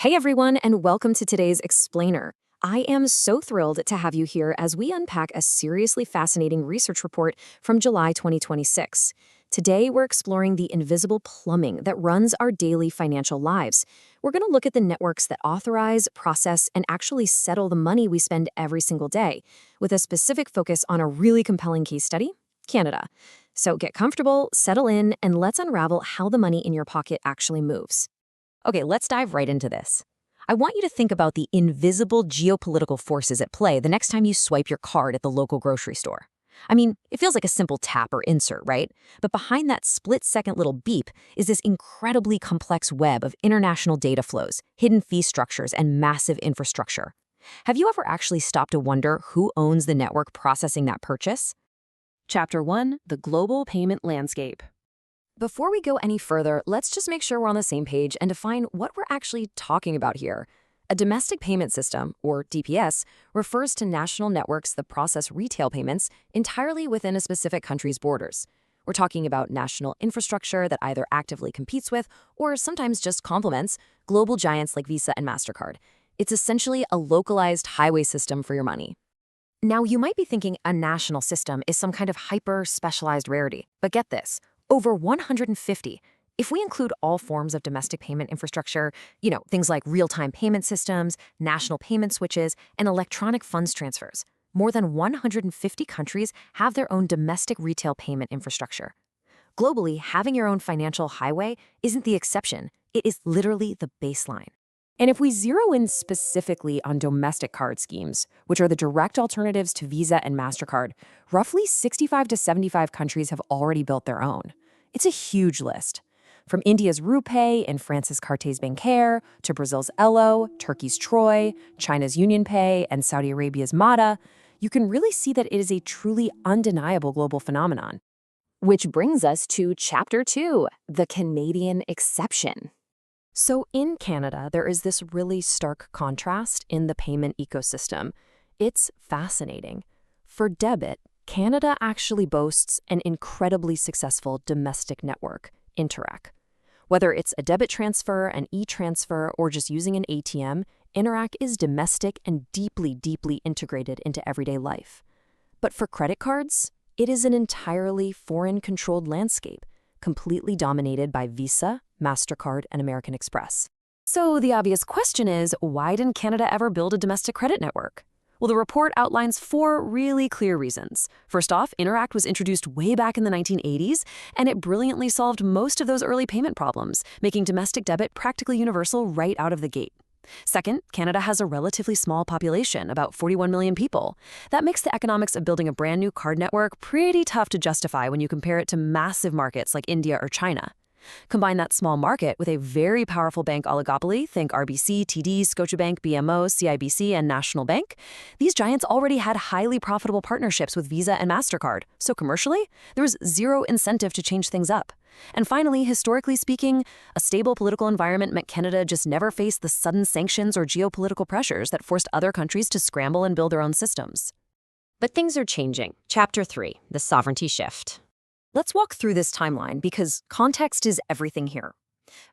Hey everyone, and welcome to today's Explainer. I am so thrilled to have you here as we unpack a seriously fascinating research report from July 2026. Today, we're exploring the invisible plumbing that runs our daily financial lives. We're going to look at the networks that authorize, process, and actually settle the money we spend every single day, with a specific focus on a really compelling case study, Canada. So get comfortable, settle in, and let's unravel how the money in your pocket actually moves. Okay, let's dive right into this. I want you to think about the invisible geopolitical forces at play the next time you swipe your card at the local grocery store. I mean, it feels like a simple tap or insert, right? But behind that split-second little beep is this incredibly complex web of international data flows, hidden fee structures, and massive infrastructure. Have you ever actually stopped to wonder who owns the network processing that purchase? Chapter 1: The Global Payment Landscape. Before we go any further, let's just make sure we're on the same page and define what we're actually talking about here. A domestic payment system, or DPS, refers to national networks that process retail payments entirely within a specific country's borders. We're talking about national infrastructure that either actively competes with or sometimes just complements global giants like Visa and MasterCard. It's essentially a localized highway system for your money. Now, you might be thinking a national system is some kind of hyper-specialized rarity, but get this. Over 150. If we include all forms of domestic payment infrastructure, things like real-time payment systems, national payment switches, and electronic funds transfers, more than 150 countries have their own domestic retail payment infrastructure. Globally, having your own financial highway isn't the exception. It is literally the baseline. And if we zero in specifically on domestic card schemes, which are the direct alternatives to Visa and MasterCard, roughly 65 to 75 countries have already built their own. It's a huge list. From India's RuPay and France's Cartes Bancaire, to Brazil's Elo, Turkey's Troy, China's UnionPay, and Saudi Arabia's Mata, you can really see that it is a truly undeniable global phenomenon. Which brings us to Chapter 2, the Canadian exception. So in Canada, there is this really stark contrast in the payment ecosystem. It's fascinating. For debit, Canada actually boasts an incredibly successful domestic network, Interac. Whether it's a debit transfer, an e-transfer, or just using an ATM, Interac is domestic and deeply, deeply integrated into everyday life. But for credit cards, it is an entirely foreign-controlled landscape, completely dominated by Visa, MasterCard, and American Express. So the obvious question is, why didn't Canada ever build a domestic credit network? Well, the report outlines 4 really clear reasons. First off, Interac was introduced way back in the 1980s, and it brilliantly solved most of those early payment problems, making domestic debit practically universal right out of the gate. Second, Canada has a relatively small population, about 41 million people. That makes the economics of building a brand new card network pretty tough to justify when you compare it to massive markets like India or China. Combine that small market with a very powerful bank oligopoly, think RBC, TD, Scotiabank, BMO, CIBC, and National Bank. These giants already had highly profitable partnerships with Visa and MasterCard, so commercially, there was zero incentive to change things up. And finally, historically speaking, a stable political environment meant Canada just never faced the sudden sanctions or geopolitical pressures that forced other countries to scramble and build their own systems. But things are changing. Chapter 3, the sovereignty shift. Let's walk through this timeline because context is everything here.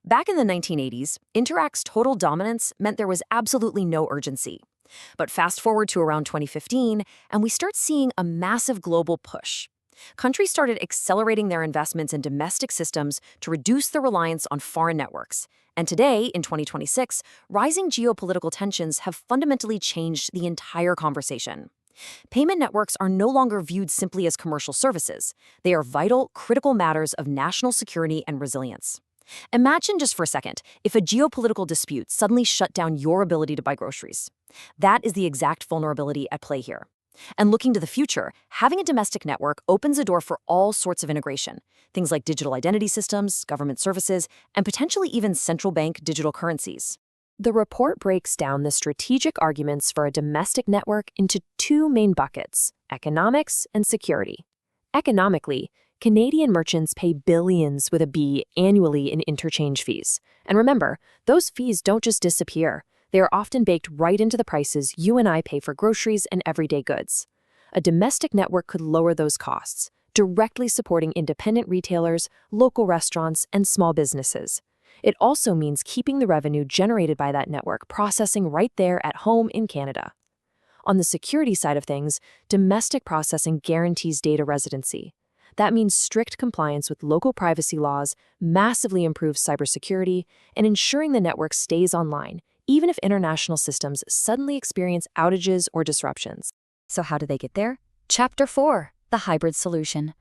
Back in the 1980s, Interac's total dominance meant there was absolutely no urgency. But fast forward to around 2015, and we start seeing a massive global push. Countries started accelerating their investments in domestic systems to reduce their reliance on foreign networks. And today, in 2026, rising geopolitical tensions have fundamentally changed the entire conversation. Payment networks are no longer viewed simply as commercial services. They are vital, critical matters of national security and resilience. Imagine just for a second if a geopolitical dispute suddenly shut down your ability to buy groceries. That is the exact vulnerability at play here. And looking to the future, having a domestic network opens a door for all sorts of integration, things like digital identity systems, government services, and potentially even central bank digital currencies. The report breaks down the strategic arguments for a domestic network into 2 main buckets: economics and security. Economically, Canadian merchants pay billions with a B annually in interchange fees. And remember, those fees don't just disappear. They are often baked right into the prices you and I pay for groceries and everyday goods. A domestic network could lower those costs, directly supporting independent retailers, local restaurants, and small businesses. It also means keeping the revenue generated by that network processing right there at home in Canada. On the security side of things, domestic processing guarantees data residency. That means strict compliance with local privacy laws, massively improves cybersecurity, and ensuring the network stays online, even if international systems suddenly experience outages or disruptions. So how do they get there? Chapter 4, the hybrid solution.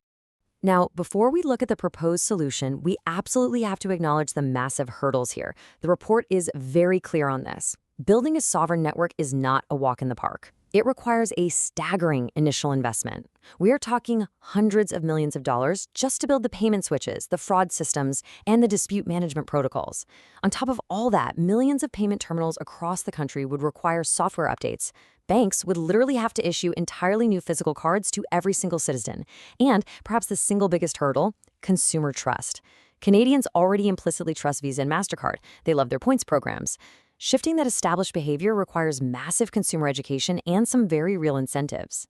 Now, before we look at the proposed solution, we absolutely have to acknowledge the massive hurdles here. The report is very clear on this. Building a sovereign network is not a walk in the park. It requires a staggering initial investment. We are talking hundreds of millions of dollars just to build the payment switches, the fraud systems, and the dispute management protocols. On top of all that, millions of payment terminals across the country would require software updates. Banks would literally have to issue entirely new physical cards to every single citizen. And perhaps the single biggest hurdle, consumer trust. Canadians already implicitly trust Visa and MasterCard. They love their points programs. Shifting that established behavior requires massive consumer education and some very real incentives.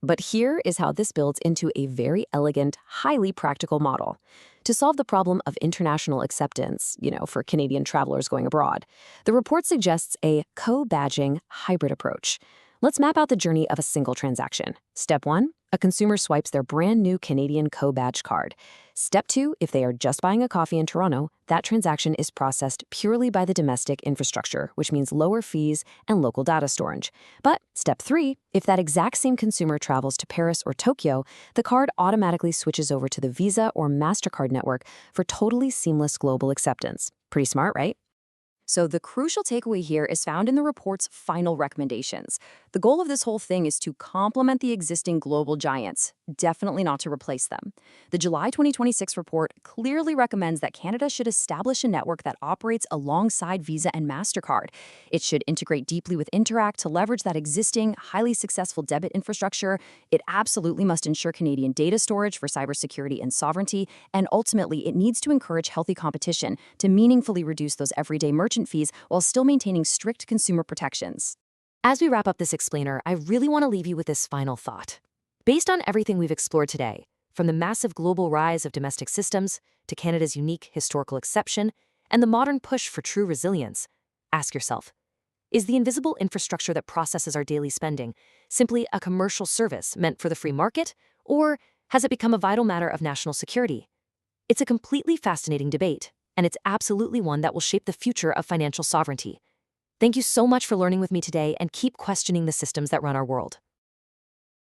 But here is how this builds into a very elegant, highly practical model. To solve the problem of international acceptance, for Canadian travelers going abroad, the report suggests a co-badging hybrid approach. Let's map out the journey of a single transaction. Step 1, a consumer swipes their brand new Canadian co-badge card. Step 2, if they are just buying a coffee in Toronto, that transaction is processed purely by the domestic infrastructure, which means lower fees and local data storage. But step 3, if that exact same consumer travels to Paris or Tokyo, the card automatically switches over to the Visa or MasterCard network for totally seamless global acceptance. Pretty smart, right? So the crucial takeaway here is found in the report's final recommendations. The goal of this whole thing is to complement the existing global giants, definitely not to replace them. The July 2026 report clearly recommends that Canada should establish a network that operates alongside Visa and MasterCard. It should integrate deeply with Interac to leverage that existing, highly successful debit infrastructure. It absolutely must ensure Canadian data storage for cybersecurity and sovereignty, and ultimately it needs to encourage healthy competition to meaningfully reduce those everyday merchant fees while still maintaining strict consumer protections. As we wrap up this explainer, I really want to leave you with this final thought. Based on everything we've explored today, from the massive global rise of domestic systems to Canada's unique historical exception and the modern push for true resilience, ask yourself, is the invisible infrastructure that processes our daily spending simply a commercial service meant for the free market, or has it become a vital matter of national security? It's a completely fascinating debate, and it's absolutely one that will shape the future of financial sovereignty. Thank you so much for learning with me today, and keep questioning the systems that run our world.